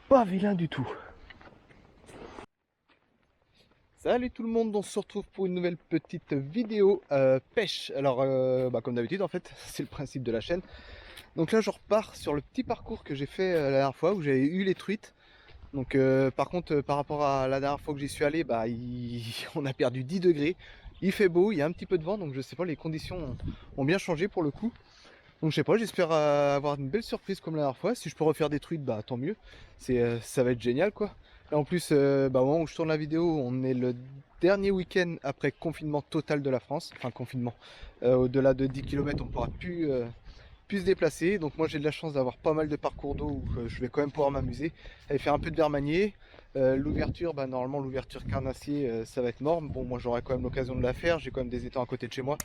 pas vilain du tout. Salut tout le monde, on se retrouve pour une nouvelle petite vidéo pêche. Alors comme d'habitude en fait, c'est le principe de la chaîne. Donc là je repars sur le petit parcours que j'ai fait la dernière fois où j'avais eu les truites. Donc par contre par rapport à la dernière fois que j'y suis allé, on a perdu 10 degrés. Il fait beau, il y a un petit peu de vent, donc je sais pas, les conditions ont bien changé pour le coup. Donc je sais pas, j'espère avoir une belle surprise comme la dernière fois. Si je peux refaire des truites, bah tant mieux. Ça va être génial quoi. Et en plus, au moment où je tourne la vidéo, on est le dernier week-end après confinement total de la France. Enfin confinement. Au-delà de 10 km, on ne pourra plus se déplacer. Donc moi j'ai de la chance d'avoir pas mal de parcours d'eau où je vais quand même pouvoir m'amuser. Aller faire un peu de vermanier. L'ouverture, normalement l'ouverture carnassier, ça va être mort. Bon, moi j'aurai quand même l'occasion de la faire. J'ai quand même des étangs à côté de chez moi.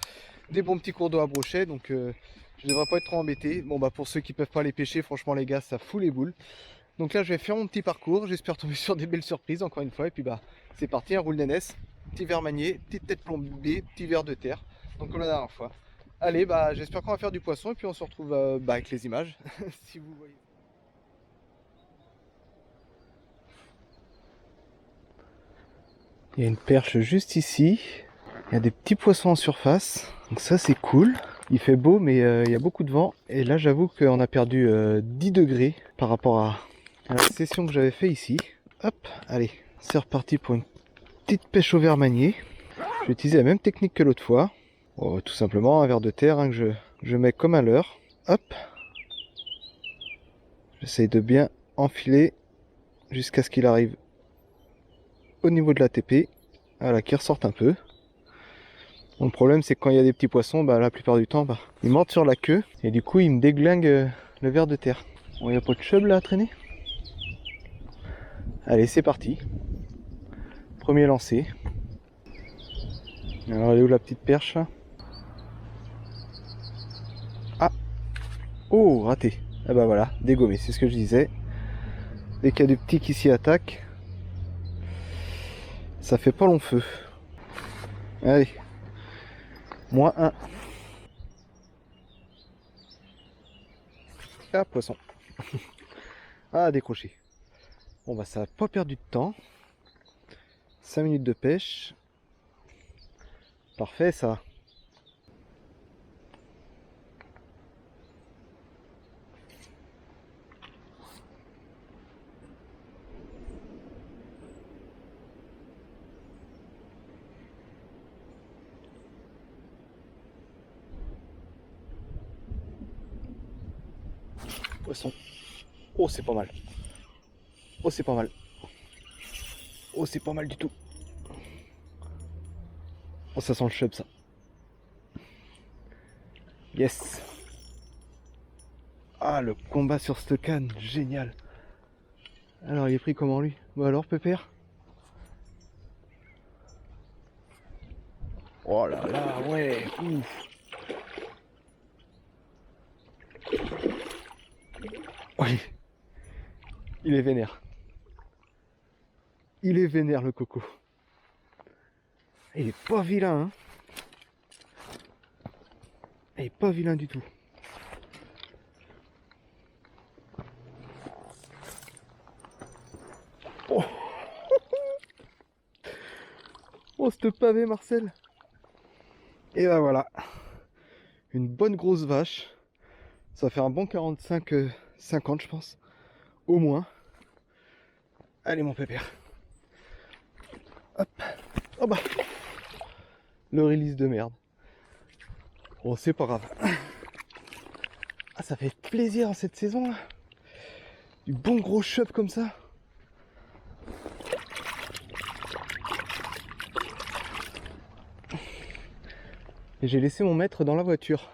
Des bons petits cours d'eau à brochet, donc je devrais pas être trop embêté. Bon pour ceux qui peuvent pas les pêcher, franchement les gars, ça fout les boules. Donc là je vais faire mon petit parcours, j'espère tomber sur des belles surprises encore une fois. Et puis c'est parti, un roule d'aînesse, petit verre manier, petite tête plombée, petit verre de terre. Donc comme la dernière fois. Allez, j'espère qu'on va faire du poisson et puis on se retrouve avec les images. Si vous voyez. Il y a une perche juste ici. Il y a des petits poissons en surface. Donc ça c'est cool. Il fait beau mais il y a beaucoup de vent. Et là j'avoue qu'on a perdu 10 degrés par rapport à la session que j'avais fait ici. Hop, allez, c'est reparti pour une petite pêche au verre manier. Je vais utiliser la même technique que l'autre fois. Oh, tout simplement un verre de terre que je mets comme à l'heure. Hop. J'essaye de bien enfiler jusqu'à ce qu'il arrive au niveau de la TP. Voilà, qu'il ressorte un peu. Bon, le problème c'est que quand il y a des petits poissons, la plupart du temps, ils mordent sur la queue et du coup ils me déglinguent le ver de terre. Bon, il n'y a pas de chub là à traîner. Allez, c'est parti. Premier lancé. Alors, elle est où la petite perche là? Ah! Oh, raté. Ah voilà, dégommé, c'est ce que je disais. Dès qu'il y a des petits qui s'y attaquent, ça fait pas long feu. Allez. Moins un. Ah, poisson. Ah, décroché. Bon, ça va pas perdu de temps. 5 minutes de pêche. Parfait, ça. Poisson. Oh, c'est pas mal. Oh, c'est pas mal. Oh, c'est pas mal du tout. Oh, ça sent le chub, ça. Yes. Ah, le combat sur cette canne, génial. Alors, il est pris comment, lui? Bon alors, pépère? Oh là là, ouais, ouf. Oui, il est vénère. Il est vénère, le coco. Il est pas vilain, hein. Il est pas vilain du tout. Oh, oh ce pavé, Marcel. Et voilà. Une bonne grosse vache. Ça va faire un bon 45-50, je pense. Au moins. Allez, mon pépère. Hop. Oh le release de merde. Bon, c'est pas grave. Ah, ça fait plaisir en cette saison là. Du bon gros chub comme ça. Et j'ai laissé mon maître dans la voiture.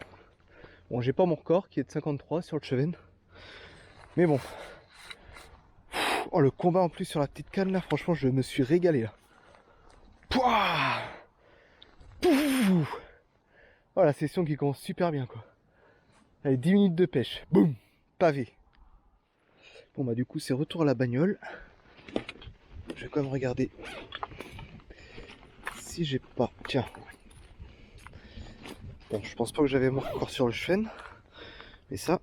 Bon, j'ai pas mon record qui est de 53 sur le Cheven. Mais bon. Oh, le combat en plus sur la petite canne là, franchement, je me suis régalé là. Pouah. Pouf. Oh, la session qui commence super bien quoi. Allez, 10 minutes de pêche. Boum. Pavé. Bon, du coup, c'est retour à la bagnole. Je vais quand même regarder si j'ai pas. Tiens. Bon, je pense pas que j'avais mon record sur le Cheven. Mais ça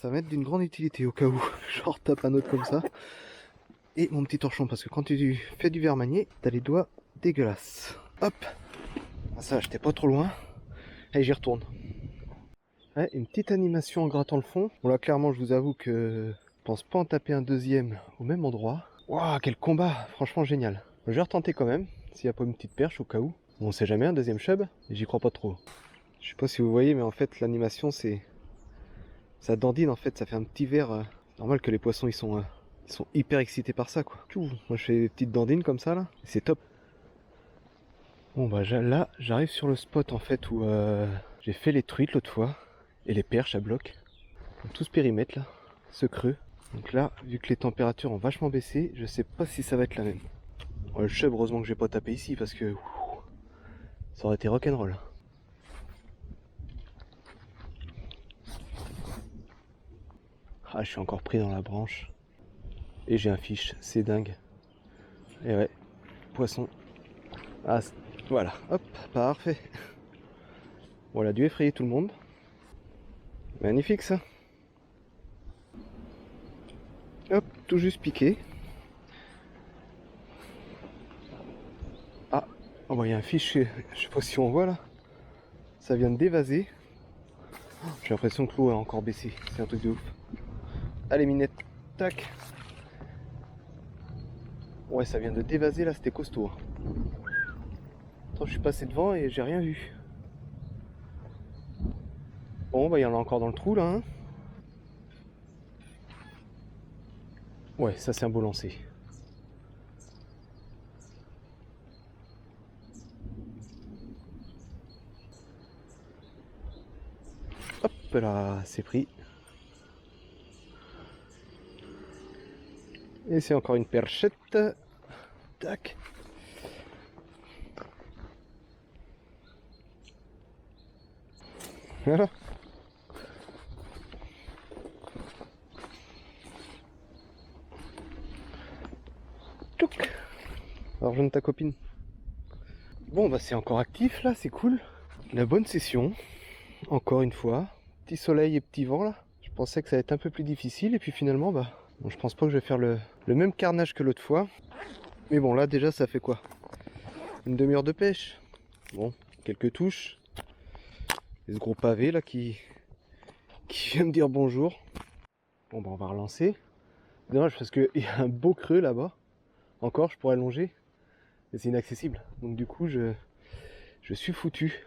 ça va être d'une grande utilité au cas où je retape un autre comme ça. Et mon petit torchon, parce que quand tu fais du verre manier, t'as les doigts dégueulasses. Hop, ah, ça j'étais pas trop loin. Allez, j'y retourne. Ouais, une petite animation en grattant le fond. Bon là clairement je vous avoue que je pense pas en taper un deuxième au même endroit. Waouh, quel combat, franchement génial. Je vais retenter quand même, s'il n'y a pas une petite perche au cas où. Bon, on sait jamais, un deuxième chub, j'y crois pas trop. Je sais pas si vous voyez, mais en fait l'animation c'est... ça dandine en fait, ça fait un petit verre. C'est normal que les poissons ils sont hyper excités par ça quoi. Tchou, moi je fais des petites dandines comme ça là, c'est top. Bon bah là j'arrive sur le spot en fait où j'ai fait les truites l'autre fois. Et les perches à bloc. Donc, tout ce périmètre là, ce creux. Donc là, vu que les températures ont vachement baissé, je sais pas si ça va être la même. Bon, le chub, heureusement que j'ai pas tapé ici parce que ça aurait été rock'n'roll. Ah, je suis encore pris dans la branche. Et j'ai un fiche, c'est dingue. Et ouais, poisson. Ah, voilà, hop, parfait. Bon, elle a dû effrayer tout le monde. Magnifique ça. Hop, tout juste piqué. Ah, oh bah il y a un fiche, je sais pas si on voit là. Ça vient de dévaser. J'ai l'impression que l'eau a encore baissé, c'est un truc de ouf. Allez minette, tac. Ouais, ça vient de dévaser là, c'était costaud. Attends, je suis passé devant et j'ai rien vu. Bon, bah il y en a encore dans le trou là. Hein. Ouais, ça c'est un beau lancer. Hop là, c'est pris. Et c'est encore une perchette. Tac. Voilà. Tchouk. Alors jeune ta copine. Bon bah c'est encore actif là, c'est cool. La bonne session. Encore une fois. Petit soleil et petit vent là. Je pensais que ça allait être un peu plus difficile et puis finalement bah... Bon, je pense pas que je vais faire le même carnage que l'autre fois. Mais bon là déjà ça fait quoi? Une demi-heure de pêche. Bon, quelques touches. Et ce gros pavé là qui vient me dire bonjour. Bon bah on va relancer. Dommage parce qu'il y a un beau creux là-bas. Encore je pourrais longer. Mais c'est inaccessible. Donc du coup je suis foutu.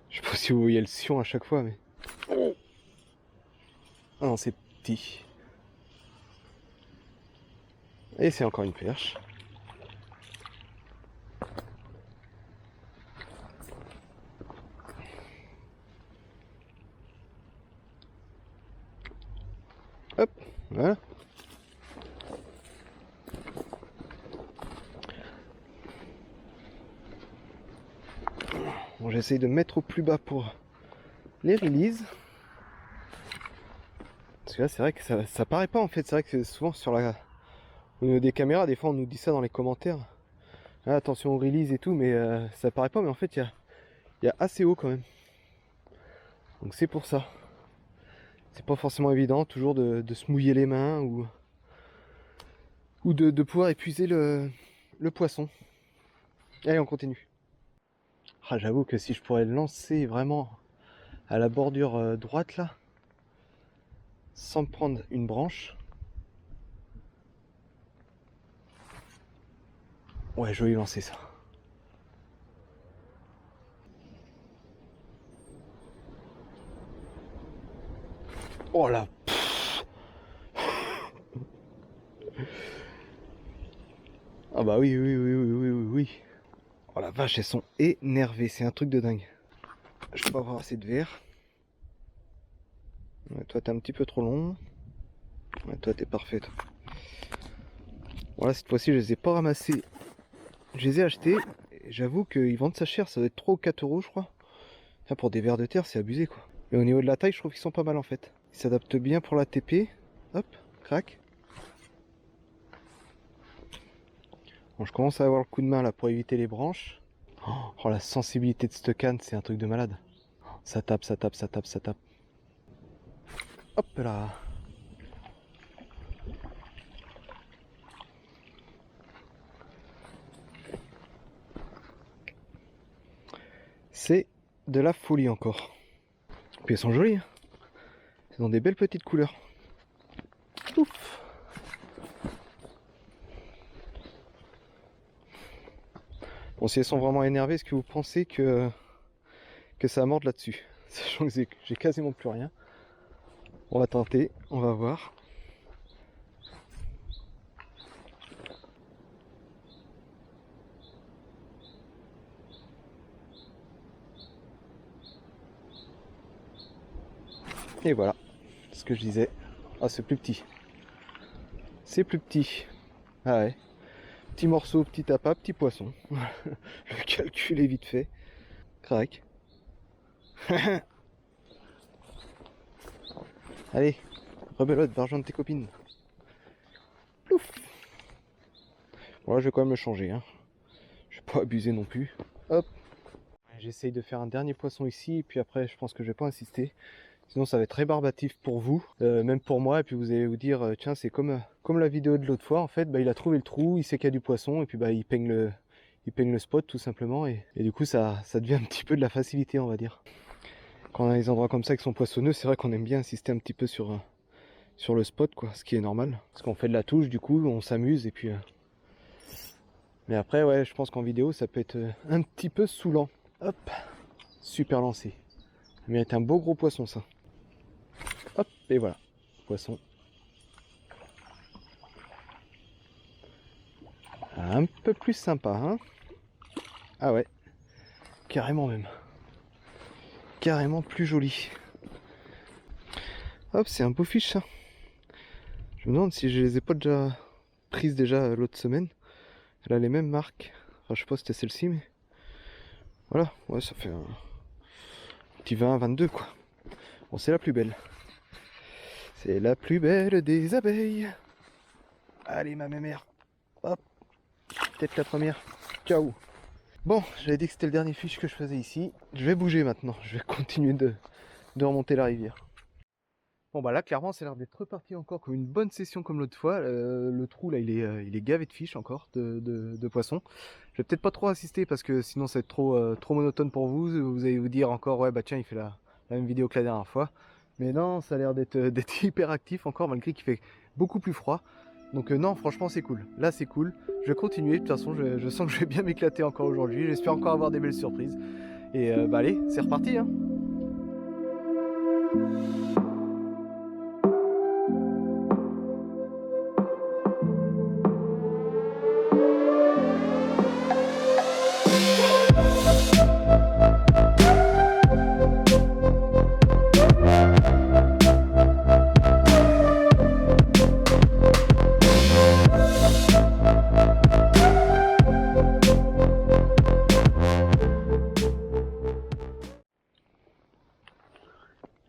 Je sais pas si vous voyez le sion à chaque fois mais... Ah non c'est petit. Et c'est encore une perche. Hop, voilà. Bon, j'essaye de me mettre au plus bas pour les releases. Parce que là, c'est vrai que ça paraît pas en fait. C'est vrai que souvent sur la... au niveau des caméras, des fois on nous dit ça dans les commentaires. Ah, attention aux releases et tout, mais ça paraît pas. Mais en fait, il y a assez haut quand même. Donc c'est pour ça. C'est pas forcément évident toujours de se mouiller les mains ou de pouvoir épuiser le poisson. Allez, on continue. Ah, j'avoue que si je pourrais le lancer vraiment à la bordure droite là, sans prendre une branche. Ouais, joli lancer ça. Oh là. Ah bah oui. Oh la vache, elles sont énervées, c'est un truc de dingue. Je peux pas avoir assez de verre. Ouais, toi t'es un petit peu trop long. Ouais, toi t'es parfait. Toi. Voilà, cette fois-ci je les ai pas ramassés. Je les ai achetés. J'avoue qu'ils vendent ça cher, ça doit être 3 ou 4 euros je crois. Enfin, pour des vers de terre c'est abusé quoi. Mais au niveau de la taille je trouve qu'ils sont pas mal en fait. Ils s'adaptent bien pour la TP. Hop, crac. Bon, je commence à avoir le coup de main là pour éviter les branches. Oh, la sensibilité de cette canne, c'est un truc de malade. Ça tape, ça tape, ça tape, ça tape. Hop là. C'est de la folie encore. Puis elles sont jolies, hein. Elles ont des belles petites couleurs. Ouf. Bon, si elles sont vraiment énervées, est-ce que vous pensez que ça morde là-dessus? Sachant que j'ai quasiment plus rien. On va tenter, on va voir. Et voilà, ce que je disais. Ah, c'est plus petit. C'est plus petit. Ah ouais. Petit morceau, petit appât, petit poisson. Le calcul est vite fait. Crac. Allez, rebelote, va rejoindre tes copines. Plouf. Bon là, je vais quand même le changer, hein. Je vais pas abuser non plus. Hop. J'essaye de faire un dernier poisson ici, et puis après, je pense que je vais pas insister. Sinon, ça va être rébarbatif pour vous, même pour moi. Et puis vous allez vous dire, tiens, c'est comme la vidéo de l'autre fois. En fait, bah, il a trouvé le trou, il sait qu'il y a du poisson, et puis bah, il peigne le spot tout simplement. Et du coup, ça devient un petit peu de la facilité, on va dire. Quand on a des endroits comme ça qui sont poissonneux, c'est vrai qu'on aime bien insister un petit peu sur le spot, quoi, ce qui est normal. Parce qu'on fait de la touche, du coup, on s'amuse, et puis... Mais après, ouais, je pense qu'en vidéo, ça peut être un petit peu saoulant. Hop, super lancé. Ça mérite un beau gros poisson, ça. Hop, et voilà, poisson. Un peu plus sympa, hein. Ah ouais, carrément même. Carrément plus joli. Hop, c'est un beau fiche, ça. Je me demande si je les ai pas déjà prises l'autre semaine. Elle a les mêmes marques. Enfin, je sais pas si c'était celle-ci, mais... Voilà, ouais, ça fait un petit 20, 22, quoi. Bon, c'est la plus belle. C'est la plus belle des abeilles. Allez, ma mémère. Hop. Peut-être la première. Ciao. Bon, j'avais dit que c'était le dernier fiche que je faisais ici. Je vais bouger maintenant. Je vais continuer de remonter la rivière. Bon bah là clairement ça a l'air d'être reparti encore comme une bonne session comme l'autre fois. Le trou là il est gavé de fiches encore, de poissons. Je vais peut-être pas trop insister parce que sinon ça va être trop monotone pour vous. Vous allez vous dire encore ouais bah tiens il fait la même vidéo que la dernière fois. Mais non, ça a l'air d'être hyper actif encore malgré qu'il fait beaucoup plus froid. Donc non, franchement c'est cool. Là c'est cool. Je vais continuer, de toute façon je sens que je vais bien m'éclater encore aujourd'hui. J'espère encore avoir des belles surprises. Et bah allez, c'est reparti hein.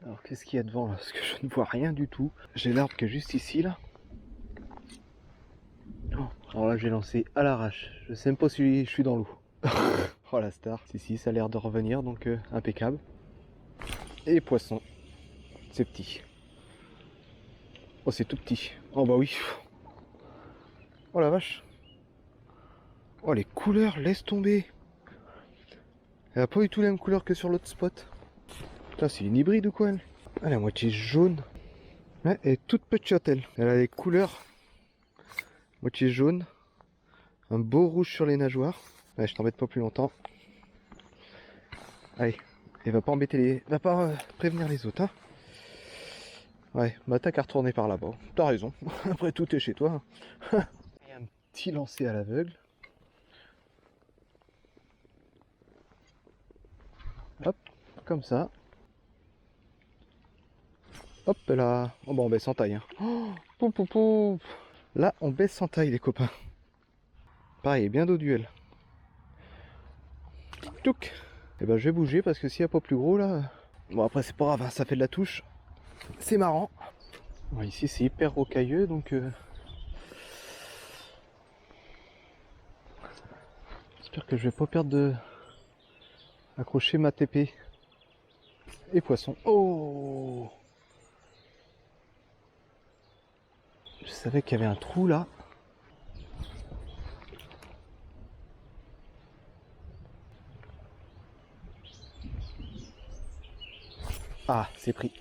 Alors qu'est-ce qu'il y a devant là? Parce que je ne vois rien du tout. J'ai l'arbre qui est juste ici là. Oh, alors là j'ai lancé à l'arrache. Je sais même pas si je suis dans l'eau. Oh la star. Si ça a l'air de revenir donc impeccable. Et poisson. C'est petit. Oh c'est tout petit. Oh bah oui. Oh la vache. Oh les couleurs, laisse tomber. Elle a pas du tout la même couleur que sur l'autre spot. Putain c'est une hybride ou quoi elle? Elle est à moitié jaune. Ouais, elle est toute petite elle. Elle a les couleurs. Moitié jaune. Un beau rouge sur les nageoires. Ouais, je t'embête pas plus longtemps. Allez, et va pas embêter va pas prévenir les autres, hein. Ouais, bah t'as qu'à retourner par là-bas. T'as raison. Après tout, t'es chez toi. Et un petit lancer à l'aveugle. Hop, comme ça. Hop là. Oh bah on baisse en taille. Hein. Oh, pouf, pouf, pouf. Là, on baisse en taille, les copains. Pareil, bien d'eau duel. Touc. Et ben je vais bouger parce que s'il n'y a pas plus gros là. Bon après c'est pas grave, hein, ça fait de la touche. C'est marrant. Bon, ici c'est hyper rocailleux donc J'espère que je vais pas perdre de accrocher ma TP. Et poisson. Oh! Je savais qu'il y avait un trou là. Ah, c'est pris.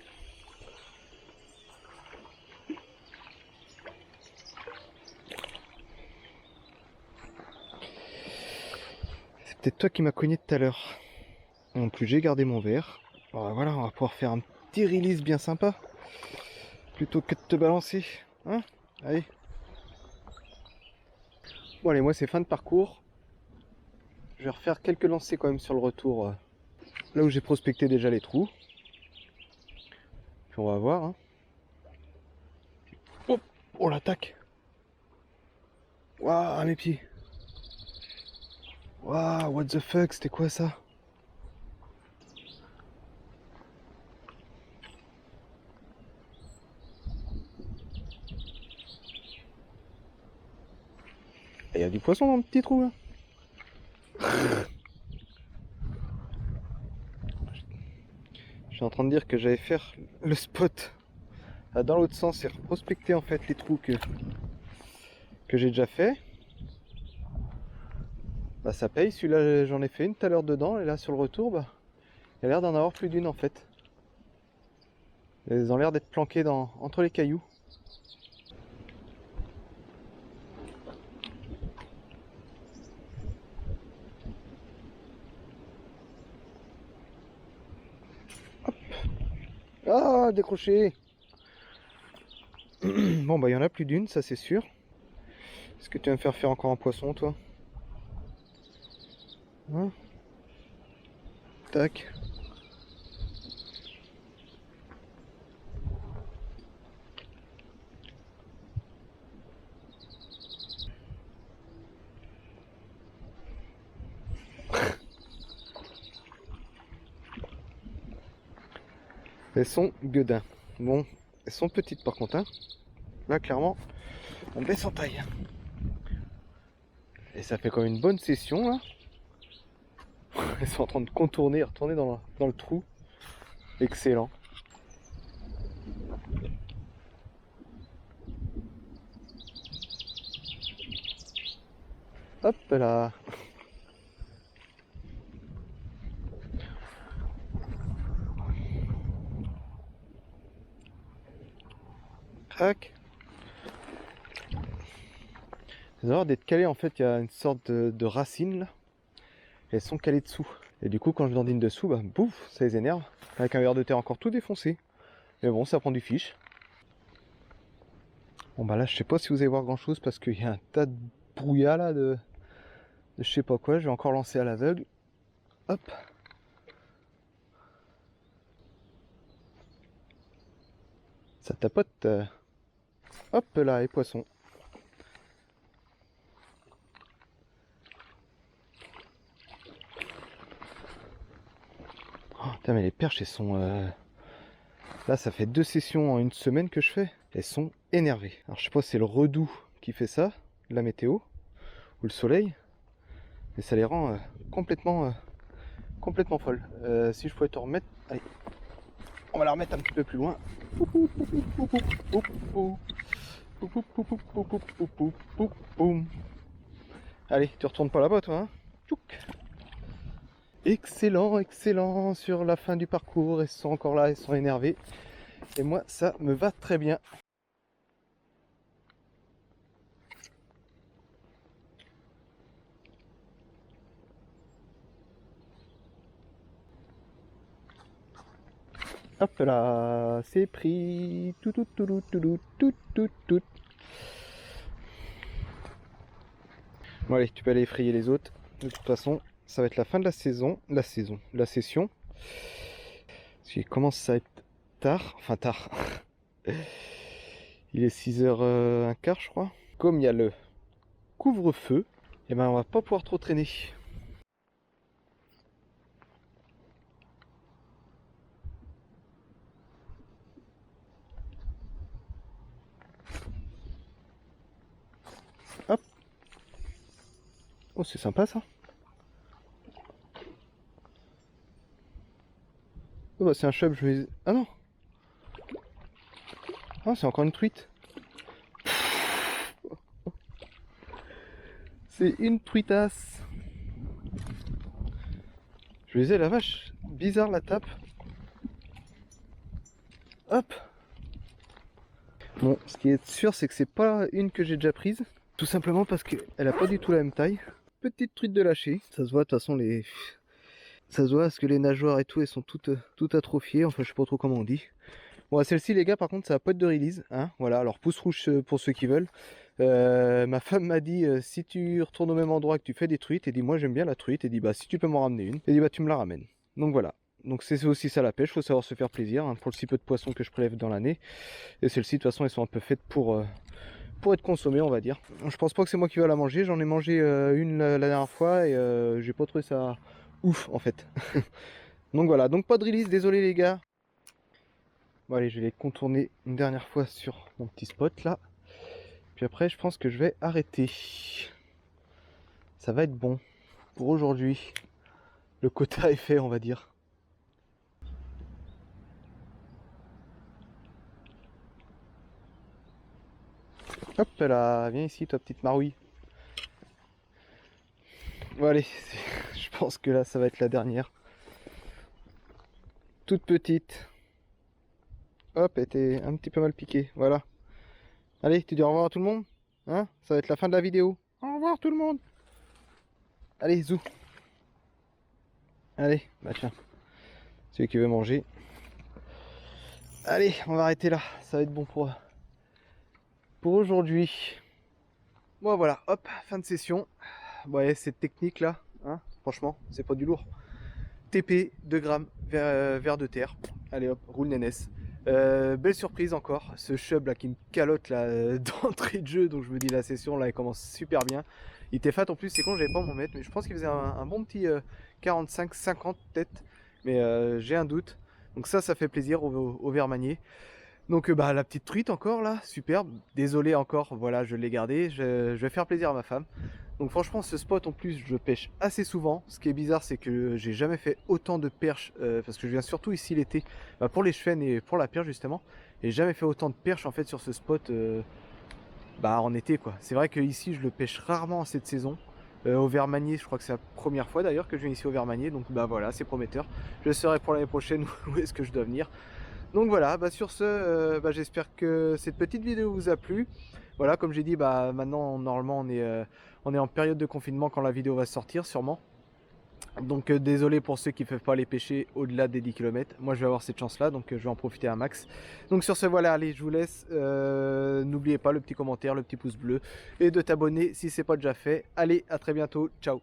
C'est peut-être toi qui m'as cogné tout à l'heure. En plus, j'ai gardé mon verre. Bon, bah voilà, on va pouvoir faire un petit release bien sympa. Plutôt que de te balancer. Hein? Allez. Bon, allez, moi, c'est fin de parcours. Je vais refaire quelques lancers quand même sur le retour. Là où j'ai prospecté déjà les trous. Puis on va voir. Hein. Oh, oh l'attaque! Waouh, mes pieds! Waouh, what the fuck, c'était quoi ça? Il y a du poisson dans le petit trou là. Je suis en train de dire que j'allais faire le spot dans l'autre sens et prospecter en fait les trous que j'ai déjà fait. Bah ça paye, celui-là j'en ai fait une tout à l'heure dedans et là sur le retour bah il y a l'air d'en avoir plus d'une en fait. Elles ont l'air d'être planquées entre les cailloux. Ah, décroché. Bon bah il y en a plus d'une, ça c'est sûr. Est-ce que tu vas me faire faire encore un poisson toi? Hein? Tac. Elles sont gueudins. Bon, elles sont petites par contre. Hein. Là clairement, on baisse en taille. Et ça fait quand même une bonne session là. Elles sont en train de contourner, retourner dans le trou. Excellent. Hop là. Crac. Les avoir d'être calées en fait, il y a une sorte de racine là. Et elles sont calées dessous. Et du coup quand je dandine dessous, bah bouf, ça les énerve. Avec un verre de terre encore tout défoncé. Mais bon, ça prend du fiche. Bon bah là je sais pas si vous allez voir grand chose parce qu'il y a un tas de brouillard là de je sais pas quoi. Je vais encore lancer à l'aveugle. Hop. Ça tapote. Hop là, et poisson. Oh, putain, mais les perches, elles sont... Là, ça fait 2 sessions en une semaine que je fais. Elles sont énervées. Alors, je sais pas si c'est le redout qui fait ça, la météo, ou le soleil. Mais ça les rend complètement folles. Si je pouvais te remettre... Allez, on va la remettre un petit peu plus loin. Allez, tu retournes pas là-bas, toi, hein. Tchouk. Excellent, excellent sur la fin du parcours. Elles sont encore là, elles sont énervées. Et moi, ça me va très bien. Hop là, c'est pris. Tout, tout, tout, tout, tout, tout, tout, tout. Bon allez, tu peux aller effrayer les autres. De toute façon, ça va être la fin de la la session. Parce qu'il commence à être tard, enfin tard. Il est 6h15 je crois. Comme il y a le couvre-feu, et ben on va pas pouvoir trop traîner. Hop. Oh c'est sympa ça. Oh bah c'est un chub, je vais... Ah non. Ah c'est encore une truite. C'est une truitasse. Je me disais la vache, bizarre la tape. Hop. Bon, ce qui est sûr c'est que c'est pas une que j'ai déjà prise. Tout simplement parce qu'elle a pas du tout la même taille. Petite truite de lâcher. Ça se voit de toute façon les... Ça se voit parce que les nageoires et tout elles sont toutes atrophiées. Enfin je sais pas trop comment on dit. Bon, celle-ci, les gars, par contre, ça a pas de release. Hein, voilà, alors pouce rouge pour ceux qui veulent. Ma femme m'a dit si tu retournes au même endroit que tu fais des truites, et dit moi j'aime bien la truite, et dit bah si tu peux m'en ramener une, et dit bah tu me la ramènes. Donc voilà. Donc c'est aussi ça la pêche, faut savoir se faire plaisir hein, pour le si peu de poissons que je prélève dans l'année. Et celles-ci, de toute façon, elles sont un peu faites pour être consommées, on va dire. Je pense pas que c'est moi qui vais la manger. J'en ai mangé une la dernière fois et j'ai pas trouvé ça ouf en fait. Donc voilà, donc pas de release, désolé les gars. Bon allez, je vais les contourner une dernière fois sur mon petit spot là. Puis après, je pense que je vais arrêter. Ça va être bon pour aujourd'hui. Le quota est fait, on va dire. Hop là, viens ici toi petite marouille. Bon allez, je pense que là ça va être la dernière. Toute petite. Hop, elle était un petit peu mal piquée, voilà. Allez, tu dis au revoir à tout le monde. Hein, ça va être la fin de la vidéo. Au revoir tout le monde. Allez, zou. Allez, bah tiens. Celui qui veut manger. Allez, on va arrêter là. Ça va être bon pour aujourd'hui. Bon voilà, hop, fin de session. Ouais, cette technique là, hein, franchement, c'est pas du lourd. TP, 2 grammes, vers de terre. Allez hop, roule nénès. Belle surprise encore, ce chub là qui me calotte là d'entrée de jeu, donc je me dis la session là elle commence super bien. Il était fat en plus, c'est con, j'avais pas mon mètre, mais je pense qu'il faisait un bon petit 45-50 peut-être, mais j'ai un doute. Donc ça fait plaisir au verre manier. Donc bah la petite truite encore là, superbe. Désolé encore, voilà je l'ai gardé, je vais faire plaisir à ma femme. Donc franchement ce spot en plus je pêche assez souvent. Ce qui est bizarre c'est que j'ai jamais fait autant de perches parce que je viens surtout ici l'été pour les chevens et pour la perche justement. Et j'ai jamais fait autant de perches en fait sur ce spot en été quoi. C'est vrai que ici je le pêche rarement en cette saison. Au Vermanier, je crois que c'est la première fois d'ailleurs que je viens ici au Vermanier. Donc bah voilà, c'est prometteur. Je saurai pour l'année prochaine où est-ce que je dois venir. Donc voilà, sur ce, j'espère que cette petite vidéo vous a plu. Voilà, comme j'ai dit, maintenant normalement on est en période de confinement quand la vidéo va sortir sûrement. Donc désolé pour ceux qui ne peuvent pas aller pêcher au-delà des 10 km. Moi je vais avoir cette chance là, donc je vais en profiter un max. Donc sur ce voilà, allez je vous laisse. N'oubliez pas le petit commentaire, le petit pouce bleu et de t'abonner si ce n'est pas déjà fait. Allez, à très bientôt, ciao.